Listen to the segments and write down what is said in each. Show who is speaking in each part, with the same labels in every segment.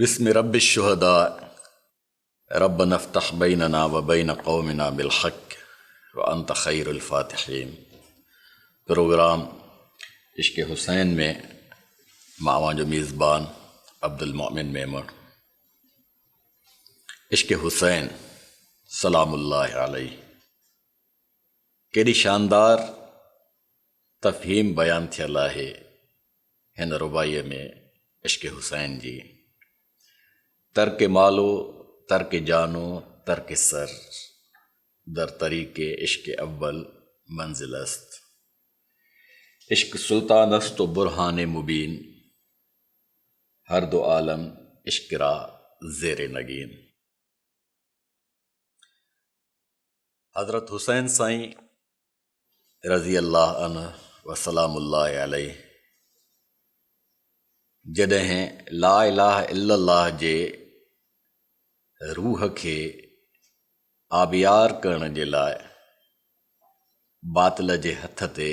Speaker 1: बिस्मि रब्बिश शुहदा रब्बना फ़्तह बैनना व बैन क़ौमिना बिल हक़ व अंत खैरुल फ़ातिहीन। प्रोग्राम इश्क़ हुसैन में मावा जो मेज़बान अब्दुल मोमिन मेमन। इश्क़ हुसैन सलामुल्लाहि अलैहि केॾी शानदार तफ़हीम बयान थियल आहे हिन रुबाईअ में इश्क़ हुसैन जी। तर्क मालो तर्क जानो तर्क सर दर तरीक़े इश्क़ अव्वल मंजिल अस्त। इश्क़ सुल्तान अस्त व बुरहान मुबीन हर दो आलम इश्क़ रा ज़ेर नगीन। हज़रत हुसैन साईं रज़ी अल्लाह अन्हु व सलामुल्लाहि अलैहि जॾहिं ला इलाहा इल्लल्लाह जे रूह खे आबियार करण जे लाइ बातिल जे हथ ते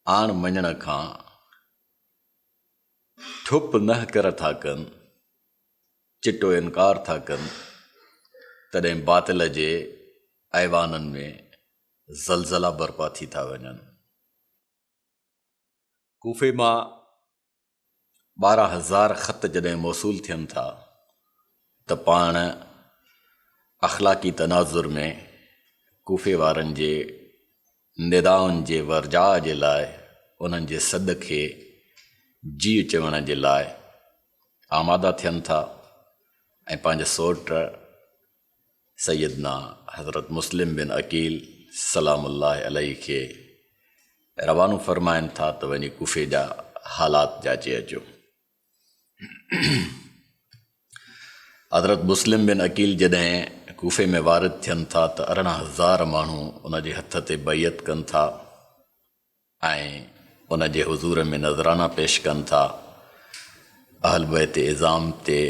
Speaker 1: आण मञण खां ठुप न कर था कनि, चिटो इनकार था कनि, तॾहिं बातिल जे ऐवाननि में ज़लज़ला बर्पा थी था वञनि। कूफ़े मां 12,000 ख़त जॾहिं मौसूल थियनि था त पाण अख़लाक़ी तनाज़ुर में कूफ़े वारनि जे निदाउनि जे वर्जा जे लाइ उन्हनि जे सद खे जी चवण जे लाइ आमादा थियनि था ऐं पंहिंजे सोट सैयदना हज़रत मुस्लिम बिन अकील सलामुल्लाहि अलैहि खे रवानो फ़रमाइनि था त वञी कूफ़े जा हालात जाचे अचो। हज़रत मुस्लिम बिन अकील जॾहिं कूफ़े में वारिद थियनि था त 18,000 माण्हू उन जे हथ ते बैयत कनि था ऐं उन जे हुज़ूर में नज़राना पेश कनि था। अहल बैत इज़ाम ते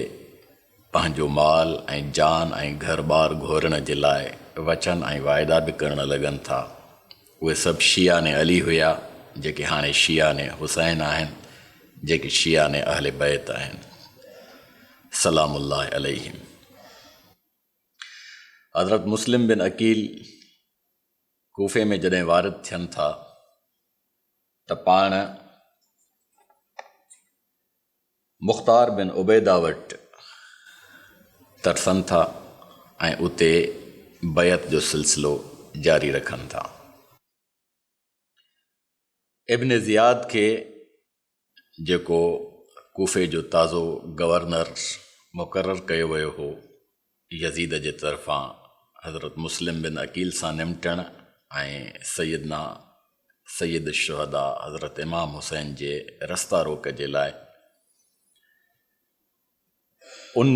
Speaker 1: पंहिंजो माल ऐं जान ऐं घर बार घोरण जे लाइ वचन ऐं वाइदा बि करण लॻनि था। उहे सभु शियाने अली हुया जेके हाणे शियाने हुसैन आहिनि, जेके शियाने अहल बैत आहिनि सलामुल्लाहि अलैहिम। हज़रत मुस्लिम बिन अकील कूफ़े में जॾहिं वारिद थियनि था त पाण मुख़्तार बिन उबैदा वटि तरसनि था ऐं उते बैत जो सिलसिलो जारी रखनि था। इब्न ज़ियाद खे जेको कूफ़े जो ताज़ो गवर्नर मुक़ररु कयो वियो हो यज़ीद जे तरफ़ां हज़रत मुस्लिम बिन अकील सां निमटण ऐं सैयदना सैयद शुहदा हज़रत इमाम हुसैन जे रस्ता रोक जे लाइ, उन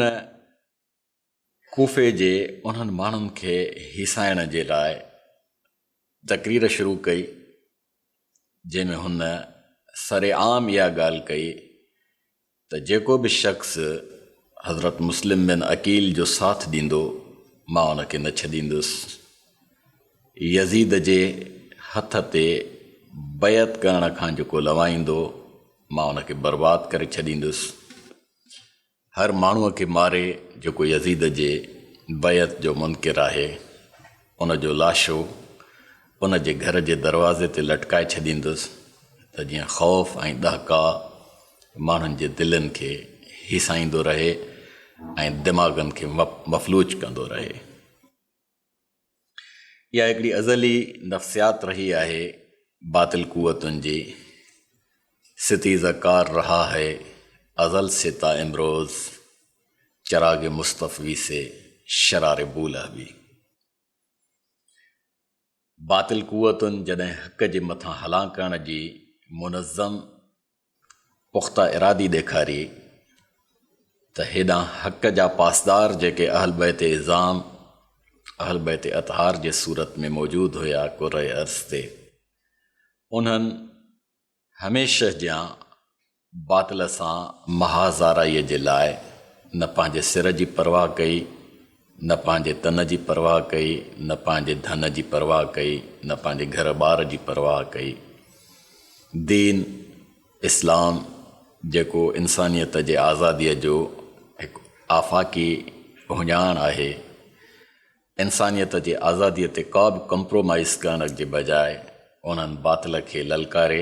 Speaker 1: कूफ़े जे उन्हनि माण्हुनि खे हिसाइण जे लाइ तक़रीर शुरू कई जंहिंमें हुन सरेआम इहा ॻाल्हि कई त जेको बि शख़्स हज़रत मुस्लिम बिन अकील जो साथ ॾींदो मां उनखे न छॾींदुसि। यज़ीद जे हथ ते बैत करण खां जेको लवाईंदो मां उनखे बर्बादु करे छॾींदुसि। हर माण्हूअ खे मारे जेको यज़ीद जे बैत जो मुनकिर आहे उन जो लाशो उन जे घर जे दरवाज़े ते लटकाए छॾींदुसि त जीअं ख़ौफ़ ऐं दहका माण्हुनि जे दिलनि खे हिसाईंदो रहे ऐं दिमाग़नि खे मफ़लूज कंदो रहे। इहा हिकिड़ी अज़ली नफ़्सियात रही आहे बातिल क़ुव्वतुनि जी। सितीज़कार रहा है अज़ल से ता इमरोज़ चराग़ मुस्तफ़ी से शरार बूला भी। बातिल क़ुव्वतुनि जॾहिं हक़ जे मथां हलां करण जी मुनज़्ज़म पुख़्ता इरादी ॾेखारी त हेॾां हक़ जा पासदार जेके अहल बैत इज़ाम अहल बैत अतहार जे सूरत में मौजूदु हुया कुर्रे अर्ज़ ते, उन्हनि हमेशह जा बातिल सां महाज़ाराईअ जे लाइ न पंहिंजे सिर जी परवाह कई, न पंहिंजे तन जी परवाह कई, न पंहिंजे धन जी परवाह कई, न पंहिंजे घर ॿार जी परवाह कई। दीन इस्लाम जेको इंसानियत जे आज़ादीअ जो आफ़ाक़ी हुञाण आहे। इंसानियत जे आज़ादीअ ते का बि कंप्रोमाइज़ करण जे बजाए उन्हनि बातिल खे ललकारे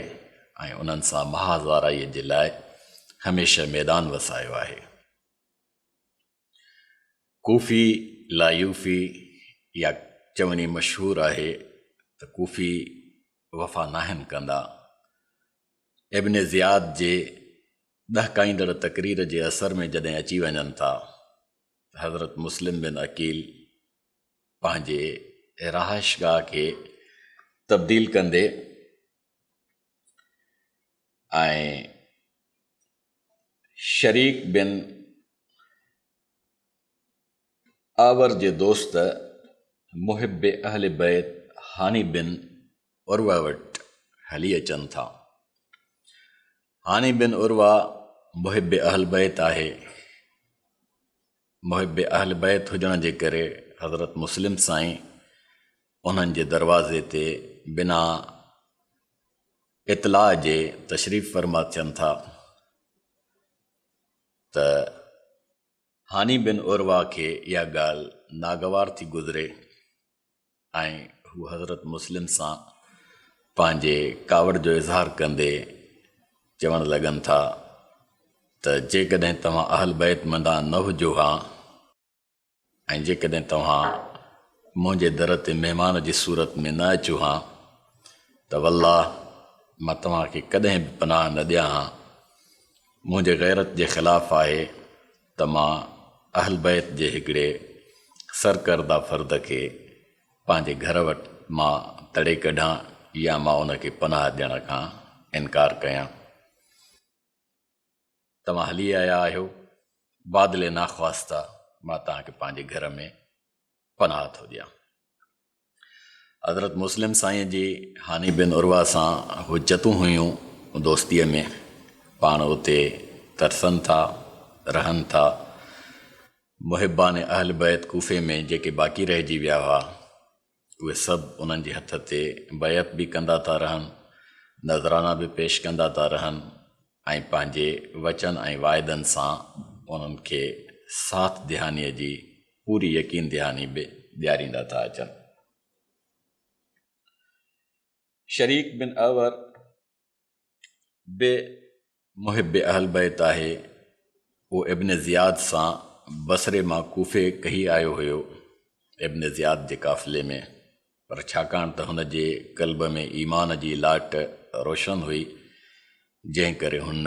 Speaker 1: ऐं उन्हनि सां महाज़ाराईअ जे लाइ हमेशह मैदान वसायो आहे। कूफ़ी लायूफ़ी या चवणी मशहूरु आहे त कूफ़ी वफ़ा नाहिनि कंदा। इब्न ज़ियाद जे दहकाईंदड़ तक़रीर जे असर में जॾहिं अची वञनि था, हज़रत मुस्लिम बिन अकील पंहिंजे रहाइशगाह खे तब्दील कंदे ऐं शरीक बिन आवर जे दोस्त मुहिब अहल बैत हानी बिन उर्वा वटि हली अचनि था। हानी बिन उर्वा मुहिब अहल बैत आहे। मुहिब अहल बैत हुजण जे करे हज़रत मुस्लिम साईं उन्हनि जे दरवाज़े ते बिना इतलाह जे तशरीफ़ फरमा थियनि था त हानी बिन उर्वा खे इहा ॻाल्हि नागवार थी गुज़रे ऐं हू हज़रत मुस्लिम सां पंहिंजे कावड़ जो इज़हार कंदे चवणु लॻनि था त जेकॾहिं तव्हां अहल बैत मंदा न हुजो हा ऐं जेकॾहिं तव्हां मुंहिंजे दर ते महिमान जी सूरत में न अचो हा त वल्लाह मां तव्हांखे कॾहिं बि पनाह न ॾियां हा। मुंहिंजे गैरत जे ख़िलाफ़ु आहे त मां अहल बैत जे हिकिड़े सरकर्दा फ़र्द खे पंहिंजे घर वटि मां तड़े कढां या मां उनखे पनाह ॾियण खां इनकार कयां। तव्हां हली आया आहियो, बादले नाख़्वास्ता मां तव्हांखे पंहिंजे घर में पनाह थो ॾियां। हज़रत मुस्लिम साईं जी हानी बिन उर्वा सां हुजतूं हुयूं दोस्तीअ में, पाण उते तरसनि था, रहनि था। मुहिबान अहल बैत कूफ़े में जेके बाक़ी रहिजी विया हुआ उहे सभु उन्हनि जे हथ ते बैत बि कंदा था रहनि, नज़राना बि पेश कंदा था रहनि ऐं पंहिंजे वचन ऐं वाइदनि सां उन्हनि खे साथ दिहानीअ जी पूरी यकीन दिहानी बि ॾियारींदा था अचनि। शरीक बिन अवर बे मुहिब अहल बैत आहे। उहो इब्न ज़ियाद सां बसरे मां कूफ़े कही आयो हुयो इब्न ज़ियाद जे काफ़िले में, पर छाकाणि त हुन जे क़ल्ब में ईमान जी लाट रोशन हुई जंहिं करे हुन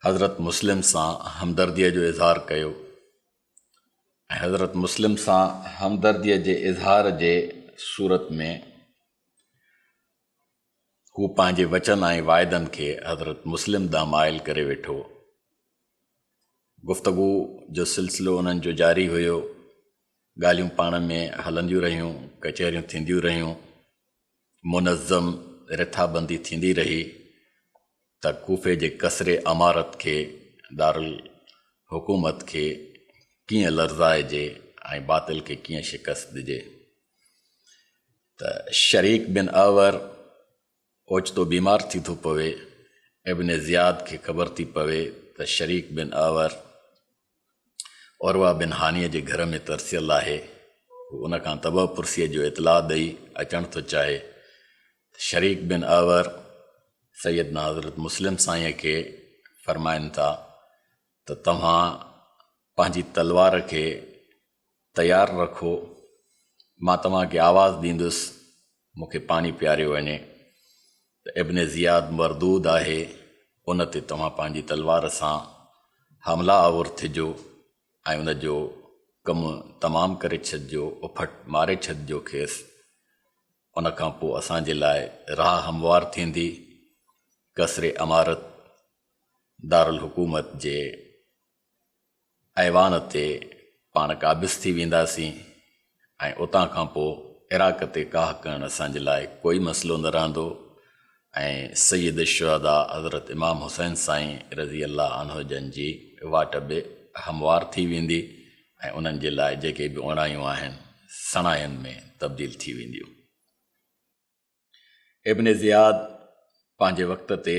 Speaker 1: हज़रत मुस्लिम सां हमदर्दीअ जो इज़हार कयो ऐं हज़रत मुस्लिम सां हमदर्दीअ जे इज़हार जे सूरत में हू पंहिंजे वचन ऐं वाइदनि खे हज़रत मुस्लिम ॾांहुं माइल करे वेठो। गुफ़्तगू जो सिलसिलो उन्हनि जो जारी हुयो, ॻाल्हियूं पाण में हलंदियूं रहियूं, कचहरियूं थींदियूं रहियूं, मुनज़्ज़म रिथाबंदी थींदी रही त कूफ़े जे कसरे अमारत खे, दारुल हुकूमत खे कीअं लर्ज़ाइजे ऐं बातिल खे कीअं शिकस्त ॾिजे। त शरीक बिन अवर ओचितो बीमार थी थो पवे। इब्न ज़ियाद खे ख़बर थी पवे त शरीक बिन अवर उर्वा बिन हानीअ जे घर में तरसियल आहे। उन खां तबह पुरसीअ जो इतलाह ॾेई अचणु थो चाहे। शरीक बिन अवर सैयदना हज़रत मुस्लिम साईं खे फ़रमाइनि था त तव्हां पंहिंजी तलवार खे तयारु रखो, मां तव्हांखे आवाज़ु ॾींदुसि, मूंखे पाणी पियारियो वञे। त इब्न ज़ियाद मरदूद आहे, उन ते तव्हां पंहिंजी तलवार सां हमला आवर थिजो ऐं उन जो कमु तमामु करे छॾिजो, उफट मारे छॾिजो खेसि। उन खां पोइ असांजे लाइ राह हमवार थींदी। कसरे अमारत दारुल हुकूमत जे ऐवान ते पाण क़ाबिज़ थी वेंदासीं ऐं उतां खां पोइ इराक़ ते काह करणु असांजे लाइ कोई मसइलो न रहंदो ऐं सैयद शुहदा हज़रत इमाम हुसैन साईं रज़ी अल्लाह अन्हु जन जी वाट बि हमवार थी वेंदी ऐं उन्हनि जे लाइ जेके बि उणायूं आहिनि सणायनि में तब्दील थी वेंदियूं। इब्न ज़ियाद पंहिंजे वक़्त ते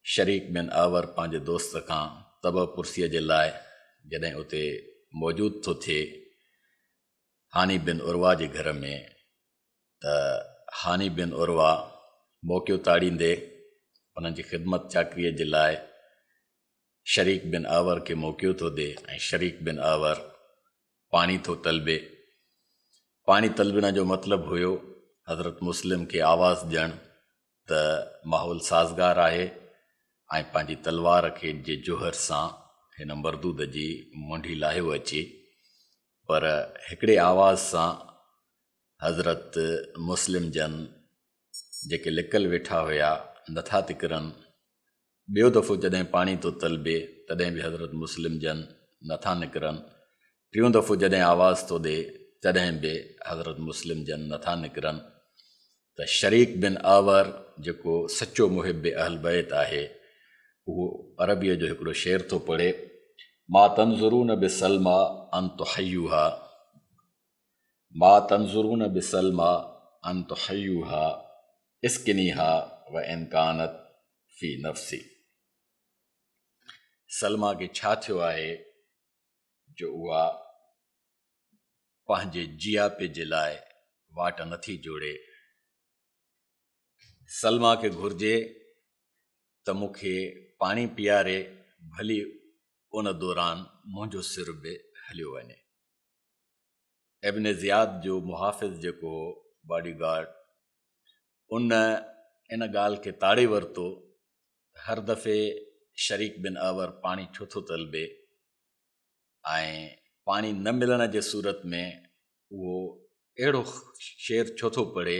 Speaker 1: शरीक बिन अवर पंहिंजे दोस्त खां तब पुरसीअ जे लाइ जॾहिं उते मौजूदु थो थिए हानी बिन उर्वा जे घर में, त हानी बिन उर्वा मौक़ियो ताड़ींदे उन्हनि जी ख़िदमत चाकरीअ जे लाइ शरीक बिन आवर खे मौक़ियो थो ॾे ऐं शरीक बिन आवर पाणी थो तलबे। पाणी तलबण जो मतिलबु हुयो हज़रत मुस्लिम खे आवाज़ ॾियणु त माहौल साज़गार आहे ऐं पंहिंजी तलवार खे जे जोहर सां हिन मरदूद जी मुंडी लाहियो अचे, पर हिकिड़े आवाज़ सां हज़रत मुस्लिम जन जेके लिकल वेठा हुया नथा तिकरनि। ॿियो दफ़ो जॾहिं पाणी थो तलबे तॾहिं बि हज़रत मुस्लिम जन नथा निकिरनि। टियों दफ़ो जॾहिं आवाज़ थो ॾे तॾहिं बि हज़रत मुस्लिम जन नथा निकिरनि। त शरीक बिन आवर जेको सचो मुहिब अहल बैत आहे, उहो अरबीअ जो हिकिड़ो शेर थो पढ़े, मा तंज़ुरून बिसलमा अन तुहय्युहा, मा तंज़ुरून बिसलमा अन तुहय्युहा इस्किनीहा व इन कानत फी नफ़्सी। सलमा खे छा थियो आहे जो उहा पंहिंजे जियापे जे लाइ वाट नथी जोड़े। सलमा खे घुर्जे त मूंखे पाणी पीआरे, भली उन दौरान मुंहिंजो सिर बि हलियो वञे। इब्न ज़ियाद जो मुहाफ़िज़ जेको बॉडीगार्ड उन इन ॻाल्हि खे ताड़े वरितो, हर दफ़े शरीक बिन आवर पाणी छो थो तलबे ऐं पाणी न मिलण जे सूरत में उहो अहिड़ो शेर छो थो पढ़े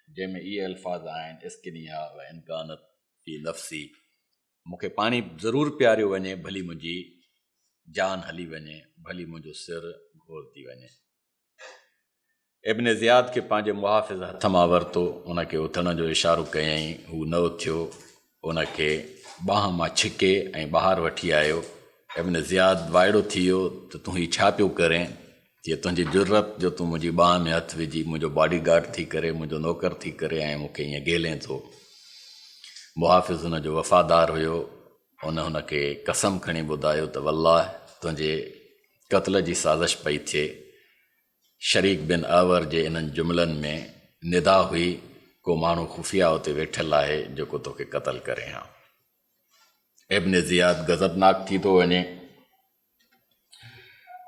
Speaker 1: जंहिंमें इहे अल्फाज़ आहिनि, इस्किनिया व इनकानत फी नफ़्सी, मूंखे पाणी ज़रूरु पियारियो वञे, भली मुंहिंजी जान हली वञे, भली मुंहिंजो सिर घोर थी वञे। इब्न ज़ियाद खे पंहिंजे मुहाफ़िज़ हथ मां वरितो, उनखे उथण जो इशारो कयईं, हू न उथियो, उनखे बांह मां छिके ऐं ॿाहिरि वठी आयो। इब्न ज़ियाद वाइड़ो थी वियो त तूं हीउ छा पियो करें, जीअं तुंहिंजी ज़रूरत जो तूं मुंहिंजी बांह में हथु विझी मुंहिंजो बॉडीगार्ड थी करे, मुंहिंजो नौकर थी करे ऐं मूंखे ईअं गेलें थो। मुहाफ़िज़ हुनजो वफ़ादार हुयो, हुनखे कसम खणी ॿुधायो त वल्लाह तुंहिंजे क़त्ल जी साज़िश पई थिए। शरीक बिन आवर जे इन्हनि जुमलनि में निदा हुई, को माण्हू ख़ुफ़िया उते वेठल आहे जेको तोखे क़त्ल करे। हा, इब्न ज़ियाद गज़बनाक थी थो वञे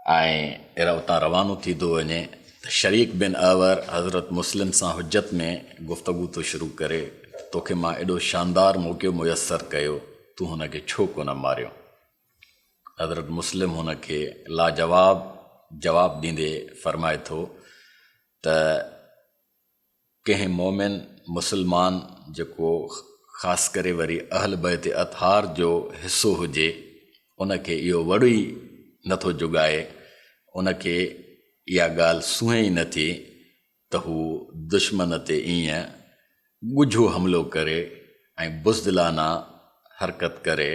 Speaker 1: ऐं अहिड़ा उतां रवानो थी थो वञे त शरीक बिन आवर हज़रत मुस्लिम सां हुज्जत में गुफ़्तगू थो शुरू करे, तोखे मां एॾो शानदार मौक़ियो मुयसरु कयो, तूं हुनखे छो कोन मारियो। हज़रत मुस्लिम हुनखे लाजवाब जवाब ॾींदे फरमाए थो त कंहिं मोमिन मुसलमान जेको ख़ासि करे वरी अहल बैत अतहार जो हिसो हुजे, उनखे इहो वड़ो ई नथो जुगाए, उनखे इहा ॻाल्हि सूंहे ई नथी त हू दुश्मन ते ईअं ॻुझो हमिलो करे ऐं बुज़दिलाना हरकत करे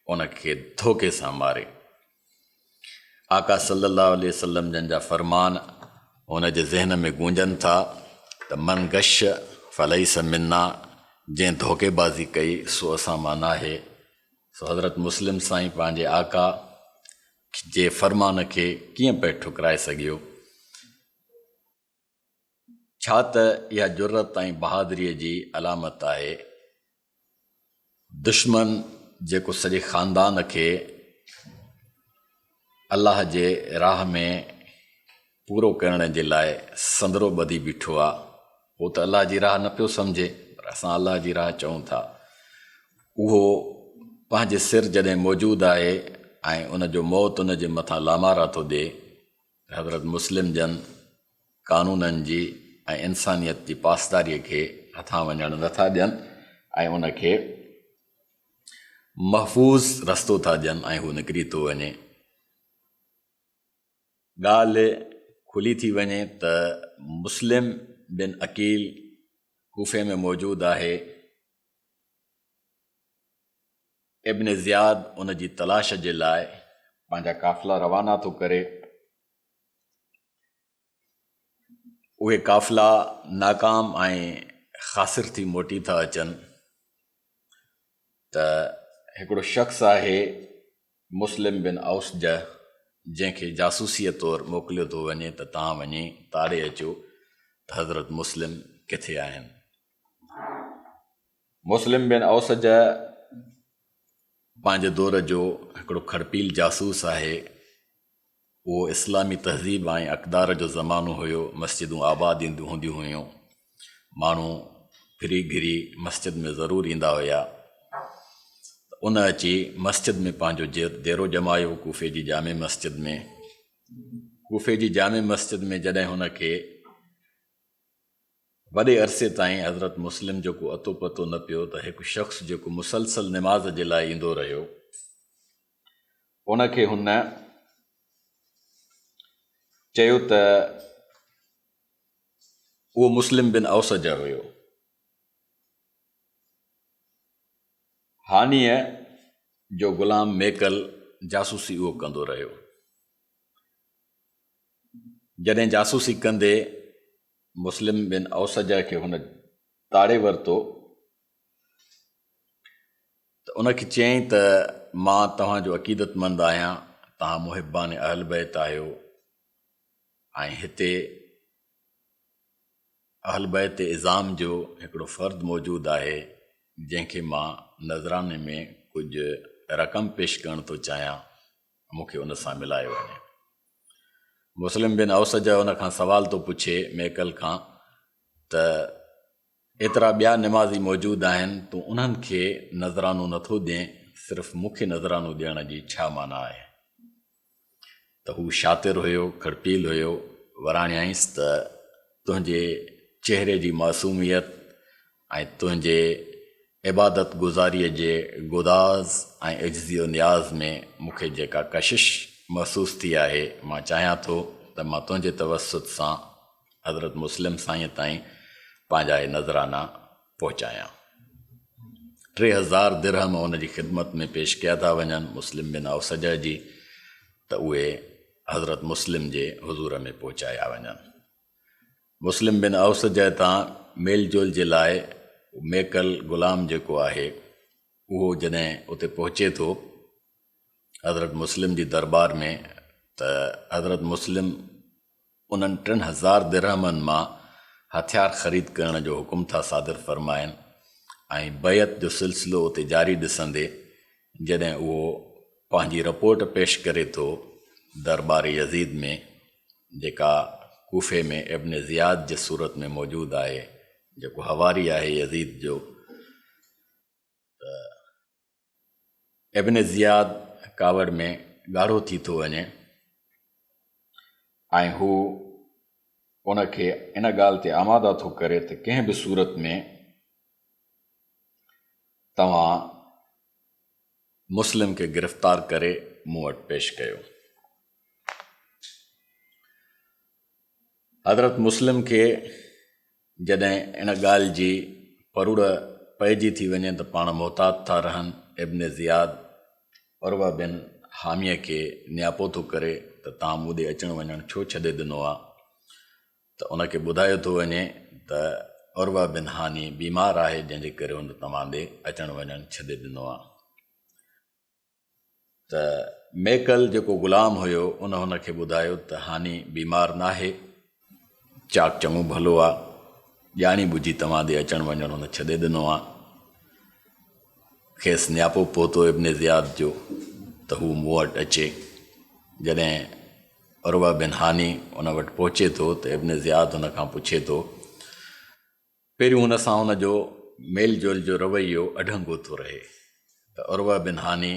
Speaker 1: उनखे धोखे सां मारे। आका सल्लल्लाहु अलैहि वसल्लम जन जा फ़रमान हुन जे ज़हन में गूंजनि था त मन गश फलैस मिन्ना, जंहिं धोखेबाज़ी कई सो असां मां नाहे। सो हज़रत मुस्लिम साईं पंहिंजे आका जे फ़रमान खे कीअं पिए ठुकराए सघियो। छा त इहा जुर्रत ऐं बहादुरीअ जी अलामत आहे। दुश्मन जेको सॼे ख़ानदान खे अल्लाह जे राह में पूरो करण जे लाइ संदरो ॿधी बीठो आहे, उहो त अल्लाह जी राह न पियो सम्झे, पर असां अल्लाह जी राह चऊं था। उहो पंहिंजे सिर जॾहिं मौजूदु आहे ऐं उनजो मौत उन जे मथां लामारा थो ॾिए, हज़रत मुस्लिम जन कानूननि जी ऐं इंसानियत जी पासदारीअ खे हथां वञणु नथा ॾियनि ऐं उनखे महफ़ूज़ रस्तो था ॾियनि ऐं हू निकिरी थो वञे। ॻाल्हि खुली थी वञे त मुस्लिम बिन अकील कूफ़े में मौजूदु आहे। इब्न ज़ियाद उन जी तलाश जे लाइ पंहिंजा काफ़िला रवाना थो करे। उहे काफ़िला नाकाम ऐं ख़ासिर थी मोटी था अचनि त हिकिड़ो शख़्स आहे मुस्लिम बिन औस जा जंहिंखे जासूसीअ तौरु मोकिलियो थो वञे त तव्हां वञी तारे अचो त हज़रत मुस्लिम किथे आहिनि। मुस्लिम बिन औस जा पंहिंजे दौर जो हिकिड़ो खड़पील जासूस आहे। उहो इस्लामी तहज़ीब ऐं अक़दार जो ज़मानो हुयो। मस्जिदूं आबाद हूंदियूं हुयूं, माण्हू फिरी घिरी मस्जिद में ज़रूरु ईंदा हुया। उन अची मस्जिद में पंहिंजो देरो जमायो, कूफे जी जामे मस्जिद में। कूफे जी जामे मस्जिद में जॾहिं हुनखे वॾे अरसे ताईं हज़रत मुस्लिम जो को अतो पतो न पियो त हिकु शख़्स जेको मुसलसल निमाज़ जे लाइ ईंदो रहियो, उनखे हुन चयो त उहो मुस्लिम बिन औस जा हुयो। हानीअ जो ग़ुलाम मेकल जासूसी उहो कंदो रहियो। जॾहिं जासूसी कंदे मुस्लिम बिन औस जा खे हुन ताड़े वरितो त उनखे चयईं त मां तव्हांजो अक़ीदतमंद आहियां, तव्हां मुहिबान अहल बैत आहियो, ऐं हिते अहल बैत इज़ाम जो हिकिड़ो फ़र्द मौजूदु आहे जंहिंखे मां नज़राने में कुझु रक़म पेश करणु थो चाहियां, मूंखे उन सां मिलायो वञे। मुस्लिम बिन औस जा उन खां सवाल थो पुछे मेकल खां त एतिरा ॿिया निमाज़ी मौजूदु आहिनि, तूं उन्हनि खे नज़रानो नथो ॾिए, सिर्फ़ु मूंखे नज़रानो ॾियण जी छा माना आहे? त हू शातिर हुयो, खड़पील हुयो। वराणियांसि त तुंहिंजे चहिरे जी मासूमियत ऐं तुंहिंजे इबादत गुज़ारीअ जे गुदाज़ ऐं इज्ज़ियो नियाज़ में मूंखे जेका कशिश महसूसु थी आहे, मां चाहियां थो त मां तुंहिंजे तवसुत सां हज़रत मुस्लिम साईं ताईं पंहिंजा नज़राना पहुचायां। 3000 दिरहम उन जी ख़िदमत में पेश कया था वञनि मुस्लिम बिन औस जा जी, त उहे हज़रत मुस्लिम जे हुज़ूर में पहुचाया वञनि। मुस्लिम बिन औस जा तां मेल जोल जे लाइ मेकल ग़ुलाम जेको आहे उहो जॾहिं उते पहुचे थो हज़रत मुस्लिम जी दरबार में, त हज़रत मुस्लिम उन्हनि 3000 दिरहमनि मां हथियार ख़रीद करण जो हुकुम था सादिर फरमाइनि। ऐं बैत जो सिलसिलो उते जारी ॾिसंदे जॾहिं उहो पंहिंजी रिपोर्ट पेश करे थो दरबार यज़ीद में, जेका कूफ़े में इब्न ज़ियाद जे सूरत में मौजूदु आहे, जेको हवारी आहे यज़ीद जो, त इब्न ज़ियाद कावड़ में ॻाढ़ो थी थो वञे ऐं हू उनखे इन ॻाल्हि ते आमादा थो करे त कंहिं बि सूरत में तव्हां मुस्लिम खे गिरफ़्तार करे मूं वटि पेश कयो। हज़रत मुस्लिम खे जॾहिं इन ॻाल्हि जी परुड़ पइजी थी वञे त पाण मोहतात था रहनि, इब्न ज़ियाद उर्वा बिन हामीअ खे नियापो थो करे त तव्हां मूं ॾे अचणु वञणु छो छॾे ॾिनो आहे, त उनखे ॿुधायो थो वञे त उर्वा बिन हानी बीमार आहे, जंहिंजे करे हुन तव्हां ॾे अचणु वञणु छॾे ॾिनो आहे। त मेकल जेको ग़ुलाम हुयो हुनखे ॿुधायो त हानी बीमार न आहे, चाक चङो भलो आहे, ॼाणी ॿुझी तव्हां ॾे अचणु वञणु हुन छॾे ॾिनो आहे। खेसि नियापो पहुतो इब्न ज़ियाद जो त हू मूं वटि अचे। जॾहिं उर्वा बिन हानी उन वटि पहुचे थो त इब्न ज़ियाद हुन खां पुछे थो, पहिरियों हुन सां हुनजो मेल जोल जो रवैयो अढंगो थो रहे, त उर्वा बिन हानी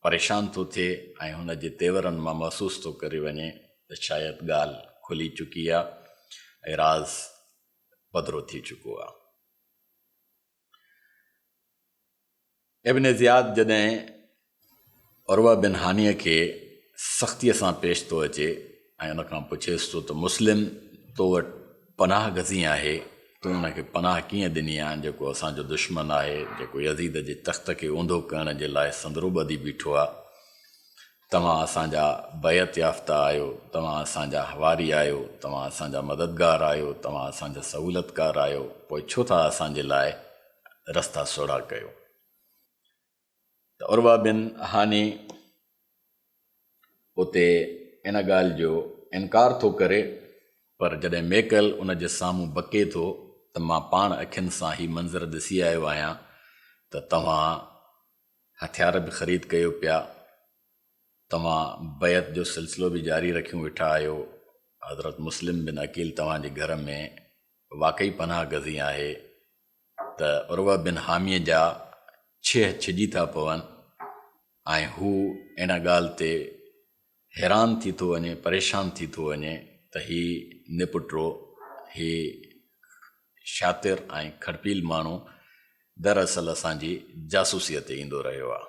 Speaker 1: परेशान थो थिए ऐं हुन जे तेवरनि मां महसूसु थो करे वञे त शायदि ॻाल्हि खुली चुकी आहे ऐं राज़ पधिरो थी चुको आहे। इब्न ज़ियाद जॾहिं उर्वा बिन हानीअ खे सख़्तीअ सां पेश थो अचे ऐं उन खां पुछेसि थो त मुस्लिम तो वटि पनाह गज़ी आहे, तूं हुनखे पनाह कीअं ॾिनी आहे, जेको असांजो दुश्मन आहे, जेको यज़ीद जे तख़्त खे ऊंधो करण जे लाइ संदरो ॿधी बीठो आहे। तव्हां असांजा बैत याफ़्ता आहियो, तव्हां असांजा हवारी आहियो, तव्हां असांजा मददगार आहियो, तव्हां असांजा सहूलतकार आहियो, पोइ छो था असांजे लाइ रस्ता सोढ़ा कयो? त उर्वा बिन हानी उते इन ॻाल्हि जो इनकार थो करे, पर जॾहिं मेकल उन जे साम्हूं बके थो त मां पाण अखियुनि सां ही मंज़र ॾिसी आयो आहियां त तव्हां हथियार बि ख़रीद कयो पिया, तव्हां बैत जो सिलसिलो बि जारी रखियूं वेठा आहियो, हज़रत मुस्लिम बिन अकील तव्हांजे घर में वाक़ई पनाह गज़ी आहे, त उर्वा बिन हामीअ जा छह छिजी था पवनि ऐं हू इन ॻाल्हि ते हैरान थी थो वञे, परेशान थी थो वञे त ही निपुटरो, ही शातिर ऐं खड़पील माण्हू दरअसल असांजी जासूसीअ ते ईंदो रहियो आहे।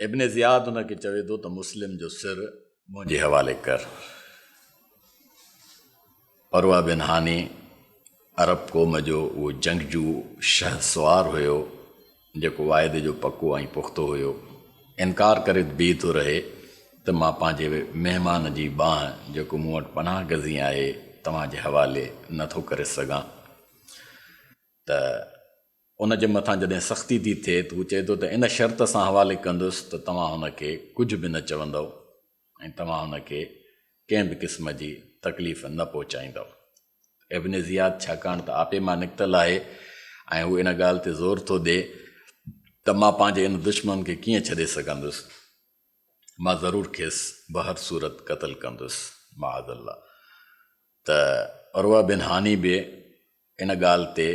Speaker 1: इब्न ज़ियाद उनखे चवे थो त मुस्लिम जो सिर मुंहिंजे हवाले कर। उर्वा बिन हानी अरब क़ौम जो उहो जंगजू शहसवार हुयो जेको वाइदे जो पको ऐं पुख़्तो हुयो, इनकार करे बीह थो रहे त मां पंहिंजे महिमान जी बांह जेको मूं वटि पनाह गज़ी आहे तव्हांजे हवाले नथो करे सघां। त उन जे मथां जॾहिं सख़्ती थी थिए त हू चए थो त इन शर्त सां हवाले कंदुसि त तव्हां हुनखे कुझु बि न चवंदव ऐं तव्हां हुनखे कंहिं बि क़िस्म जी तकलीफ़ न पहुचाईंदव। इब्न ज़ियाद छाकाणि त आपे मां निकितल आहे ऐं हू इन ॻाल्हि ते ज़ोर थो ॾिए त मां पंहिंजे इन दुश्मन खे कीअं छॾे सघंदुसि, मां ज़रूरु खेसि बहर सूरत क़तल कंदुसि माअज़ल्ला। त उर्वा बिन हानी बि इन ॻाल्हि ते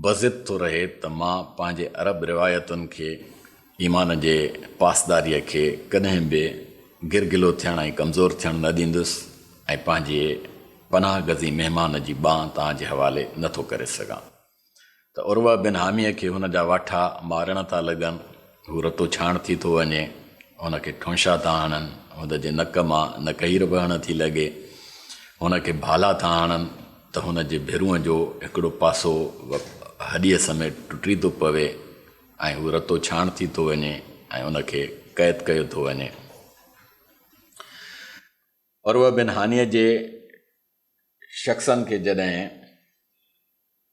Speaker 1: बज़िद थो रहे त मां पंहिंजे अरब रिवायतुनि खे, ईमान जे पासदारीअ खे कॾहिं बि गिरगिलो थियणु ऐं कमज़ोर थियणु न ॾींदुसि ऐं पंहिंजे पनाह गज़ी महिमान जी बांह तव्हांजे हवाले नथो करे सघां। त उर्वा बिन हामीअ खे हुन जा वाठा मारण था लॻनि, हू रतो छाण थी थो वञे, हुनखे ठोंशा था हणनि, हुनजे नक मां नकहीर वहण थी लॻे, हुनखे भाला था हणनि त हुनजे भिरूअ जो हिकिड़ो पासो हॾीअ समेत टुटी थो पवे ऐं हू रतो छाण थी थो वञे ऐं हुनखे क़ैद कयो थो वञे। उर्वा बिन हानीअ जे शख़्सनि खे जॾहिं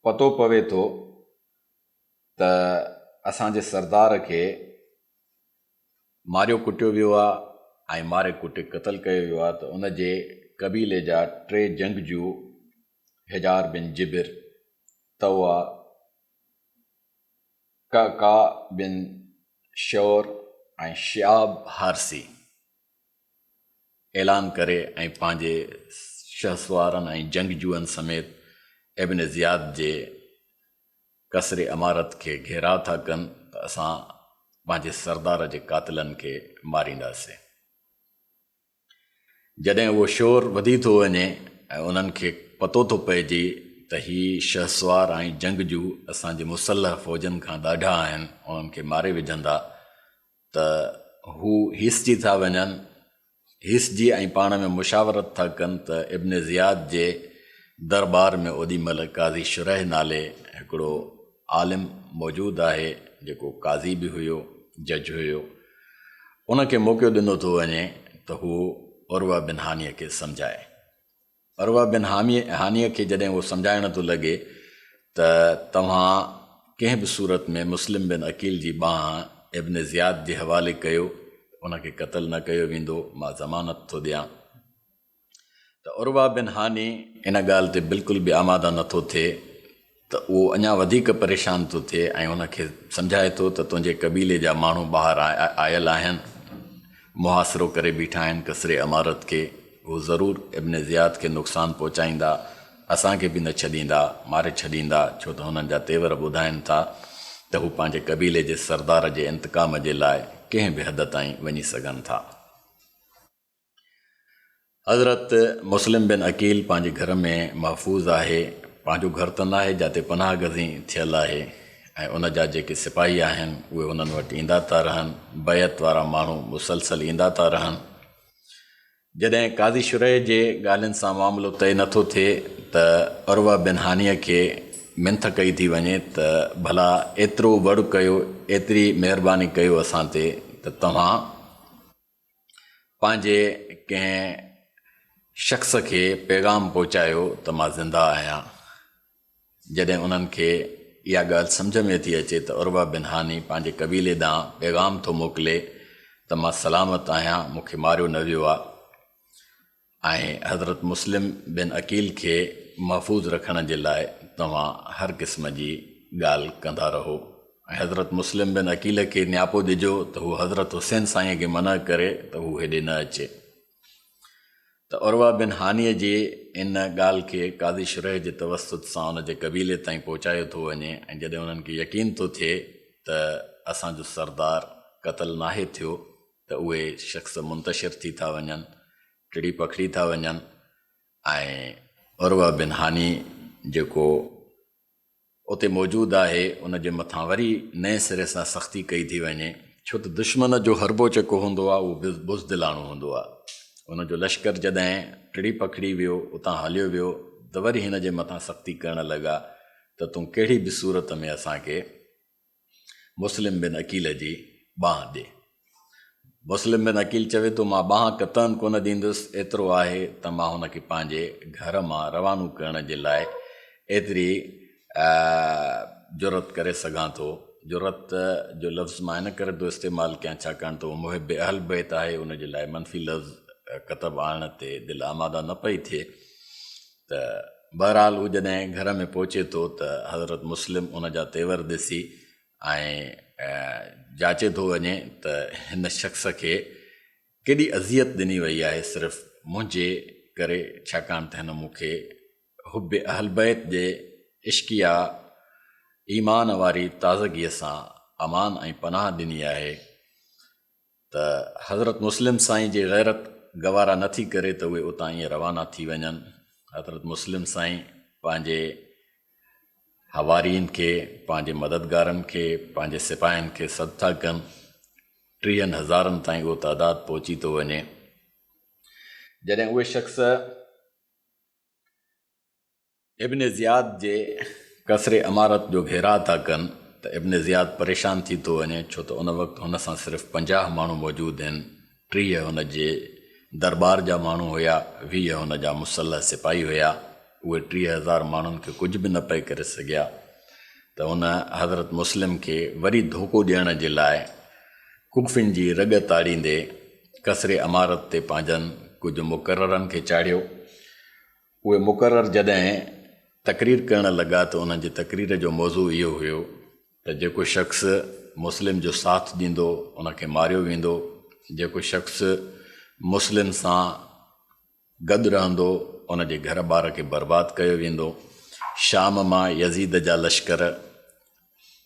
Speaker 1: पतो पवे थो त असांजे सरदार खे मारियो कुटियो वियो आहे ऐं मारे कुटे क़तल कयो वियो आहे, त उन जे क़बीले जा 3 जंगजू हिजार बिन जिबिर, तवा, का बिन शौर ऐं शिआब हारसी ऐलान करे ऐं पंहिंजे शहसवारनि ऐं जंगजूअनि समेत इब्न ज़ियाद जे कसरे अमारत खे घेराव था कनि त असां पंहिंजे सरदार जे कातिलनि खे मारींदासीं। जॾहिं उहो शोर वधी थो वञे ऐं उन्हनि खे पतो थो पइजे त ही शहसवार ऐं जंगजू असांजे मुसलह फ़ौजनि खां ॾाढा आहिनि, उन्हनि खे मारे विझंदा, त हू हिसजी था वञनि, हिसजी ऐं पाण में मुशावरत था कनि त इब्न ज़ियाद जे दरबार में ओॾी महिल काज़ी शुरह नाले हिकिड़ो आलिम मौजूदु आहे जेको काज़ी बि हुयो, जज हुयो, उनखे मौक़ो ॾिनो थो वञे त हू उर्वा बिन हानीअ खे सम्झाए। उर्वा बिन हानीअ खे जॾहिं उहो सम्झाइण थो लॻे त तव्हां कंहिं बि सूरत में मुस्लिम बिन अकील जी बांह इब्न ज़ियाद जे हवाले कयो, उनखे क़तल न कयो वेंदो, मां ज़मानत थो ॾियां, त उर्वा बिन हानी इन ॻाल्हि ते बिल्कुलु बि आमादा नथो थिए, त उहो अञा वधीक परेशान थो थिए ऐं उनखे सम्झाए थो त तुंहिंजे क़बीले जा माण्हू ॿाहिरि आयल आहिनि, मुहासिरो करे बीठा आहिनि कसरे अमारत खे, हू ज़रूरु इब्न ज़ियाद खे नुक़सानु पहुचाईंदा, असांखे बि न छॾींदा, मारे छॾींदा, छो त हुननि जा तेवर ॿुधाइनि था त हू पंहिंजे क़बीले जे सरदार जे इंतकाम जे लाइ कंहिं बि हद ताईं वञी सघनि था। हज़रत मुस्लिम बिन अकील पंहिंजे घर में महफ़ूज़ आहे, पंहिंजो घर त न आहे जिते पनाह गज़ी थियल आहे, ऐं उन जा जेके सिपाही आहिनि उहे उन्हनि वटि ईंदा था रहनि, बैत वारा माण्हू मुसलसल ईंदा था रहनि। जॾहिं काज़ी शुरह जे ॻाल्हियुनि सां मामिलो तइ नथो थिए त उर्वा बिन हानीअ खे मिंथ कई थी वञे त भला एतिरो वड़ु कयो, एतिरी महिरबानी कयो असां ते त तव्हां पंहिंजे कंहिं शख़्स खे पैगाम पहुचायो त मां ज़िंदा आहियां। जॾहिं उन्हनि खे इहा ॻाल्हि सम्झ में थी अचे त उर्वा बिन हानी पंहिंजे कबीले ॾांहुं पैगाम थो मोकिले त मां सलामत आहियां, मूंखे मारियो न वियो आहे, ऐं हज़रत मुस्लिम बिन अकील खे महफ़ूज़ रखण जे लाइ तव्हां हर क़िस्म जी ॻाल्हि कंदा रहो। ऐं हज़रत मुस्लिम बिन अकील खे नियापो ॾिजो त हू हज़रत हुसैन साईं खे मना करे त हू हेॾे न अचे। त उर्वा बिन हानीअ जे इन ॻाल्हि खे काज़ी शुरह जे तवसुत सां उन जे कबीले ताईं पहुचायो थो वञे, ऐं जॾहिं उन्हनि खे यकीन थो थिए त असांजो सरदार क़तल नाहे थियो त उहे शख़्स मुंतशिर थी था वञनि, टिड़ी पखड़ी था वञनि, ऐं उर्वा बिन हानी जेको उते मौजूदु आहे उन जे मथां वरी नए सिरे सां सख़्ती कई थी वञे, छो त दुश्मन जो हरबो जेको हूंदो आहे उहो बुज़दिलाणो हूंदो आहे। उनजो लश्कर जॾहिं टिड़ी पखड़ी वियो, उतां हलियो वियो, त वरी हिन जे मथां सख़्ती करणु लॻा त तूं कहिड़ी बि सूरत में असांखे मुस्लिम बिन अकील जी बांह ॾे। मुस्लिम बिन अकील चवे थो मां बांह क़तन कोन ॾींदुसि, एतिरो आहे त मां हुनखे पंहिंजे घर मां रवानो करण जे लाइ एतिरी जुरत करे सघां थो। जुरत जो लफ़्ज़ मां इन करे थो इस्तेमालु कयां छाकाणि त उहो मुहिब अहल बैत आहे, उन जे लाइ मनफ़ी लफ़्ज़ कतब आणण ते दिलि आमादा न पई थिए। त बहरहाल हू जॾहिं घर में पहुचे थो त हज़रत मुस्लिम उन जा तेवर ॾिसी ऐं जाचे थो वञे त हिन शख़्स खे केॾी अज़ियत ॾिनी वई आहे सिर्फ़ु मुंहिंजे करे, छाकाणि त हिन मूंखे हुब अहल बैत जे इश्किया ईमान वारी ताज़गीअ सां अमान ऐं पनाह ॾिनी आहे। त हज़रत मुस्लिम साईं जी ग़ैरत गवारा नथी करे त उहे उतां ईअं रवाना थी वञनि। हज़रत मुस्लिम साईं पंहिंजे हवारीन खे, पंहिंजे मददगारनि खे, पंहिंजे सिपाहियुनि खे सॾु था कनि। 30,000 ताईं उहो तइदादु पहुची थो वञे। जॾहिं उहे शख़्स इब्न ज़ियाद जे कसरे अमारत जो घेरा था कनि त इब्न ज़ियाद परेशान थी थो वञे, छो त उन वक़्तु हुन सां सिर्फ़ु 50 माण्हू मौजूदु आहिनि। 30 हुन जे दरबार जा माण्हू हुया, 20 हुन जा मुसल्ह सिपाही हुया। उहे 30,000 माण्हुनि खे कुझु बि न पई करे सघिया। त हुन हज़रत मुस्लिम खे वरी धोखो ॾियण जे लाइ कुफ़िन जी रग ताड़ींदे कसरे अमारत ते पंहिंजनि कुझु मुक़ररनि खे चाढ़ियो। उहे मुक़रर जॾहिं तक़रीर करण लॻा त उन्हनि जी तक़रीर जो मौज़ू इहो हुयो त जेको शख़्स मुस्लिम जो साथ ॾींदो उनखे मारियो वेंदो, जेको शख़्स मुस्लिम सां गॾु रहंदो उन जे घर ॿार खे बर्बादु कयो वेंदो। शाम मां यज़ीद जा लश्कर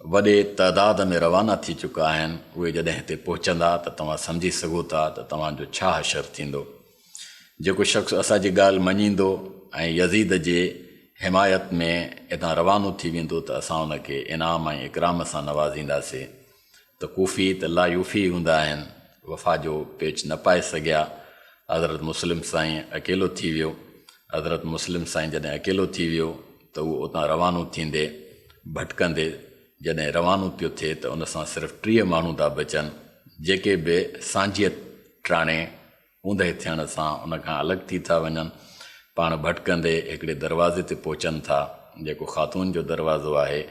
Speaker 1: वॾे तइदाद में रवाना थी चुका आहिनि। उहे जॾहिं हिते पहुचंदा त तव्हां सम्झी सघो था त तव्हांजो छा हशर थींदो। जेको शख़्स असांजी ॻाल्हि मञींदो ऐं यज़ीद जे हिमायत में हितां रवानो थी वेंदो त असां उनखे इनाम ऐं इकराम सां नवाज़ींदासीं। त कूफ़ी त लायूफ़ी हूंदा आहिनि, वफ़ा जो पेच न पाए सघिया। हज़रत मुस्लिम साईं अकेलो थी वियो। हज़रत मुस्लिम साईं जॾहिं अकेलो थी वियो त उहो उतां रवानो थींदे भटकंदे जॾहिं रवानो पियो थिए त उन सां सिर्फ़ु 30 माण्हू था बचनि, जेके बि सांझियत टाणे ऊंदहि थियण सां उनखां अलॻि थी था वञनि। पाण भटकंदे हिकिड़े दरवाज़े ते पहुचनि था, जेको ख़ातून जो दरवाज़ो आहे।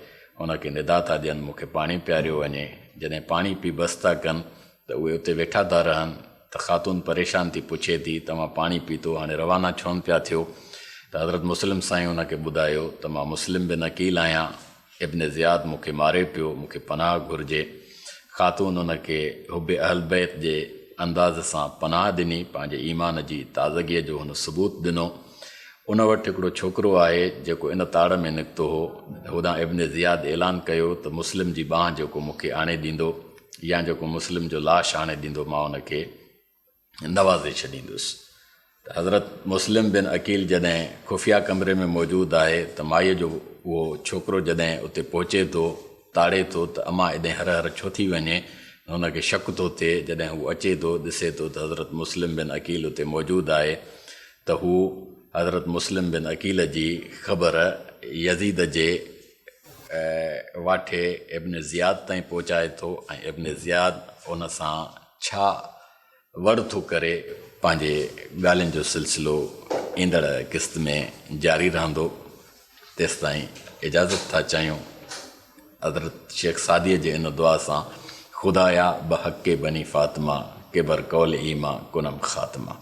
Speaker 1: उनखे निदा था ॾियनि मूंखे पाणी पियारियो वञे। जॾहिं पाणी पी बस था कनि त उहे उते वेठा था रहनि त ख़ातून परेशान थी पुछे थी तव्हां पाणी पीतो, हाणे रवाना छो न पिया थियो। त हज़रत मुस्लिम साईं उनखे ॿुधायो त मां मुस्लिम बिन अकील आहियां, इब्न ज़ियाद मूंखे मारे पियो, मूंखे पनाह घुरिजे। ख़ातून उनखे हुब अहल बैत जे अंदाज़ सां पनाह ॾिनी, पंहिंजे ईमान जी ताज़गीअ जो हुन सबूत ॾिनो। उन वटि हिकिड़ो छोकिरो आहे जेको इन ताड़ में निकितो हो। होॾां इब्न ज़ियाद ऐलान कयो त मुस्लिम जी बांह जेको मूंखे आणे ॾींदो या जेको मुस्लिम जो लाश आणे ॾींदो मां उनखे नवाज़े छॾींदुसि। त हज़रत मुस्लिम बिन अकील जॾहिं खुफ़िया कमरे में मौजूदु आहे त माईअ जो उहो छोकिरो जॾहिं उते पहुचे थो ताड़े थो त अमा एॾे हर हर छो थी वञे। हुनखे शक थो थिए। जॾहिं हू अचे थो ॾिसे थो त हज़रत मुस्लिम बिन अकील उते मौजूदु आहे त हू हज़रत मुस्लिम बिन अकील जी ख़बर यज़ीद जे वाठे इब्न ज़ियाद ताईं पहुचाए थो ऐं इब्न ज़ियाद उन सां छा वड़ थो करे पंहिंजे ॻाल्हियुनि जो सिलसिलो ईंदड़ क़िस्त में जारी रहंदो। तेसिताईं इजाज़त था चाहियूं। हज़रत शेख सादीअ जे इन दुआ सां ख़ुदाया बहक़े बनी फ़ातिमा के बरकौल ईमा कुनम ख़ातिमा।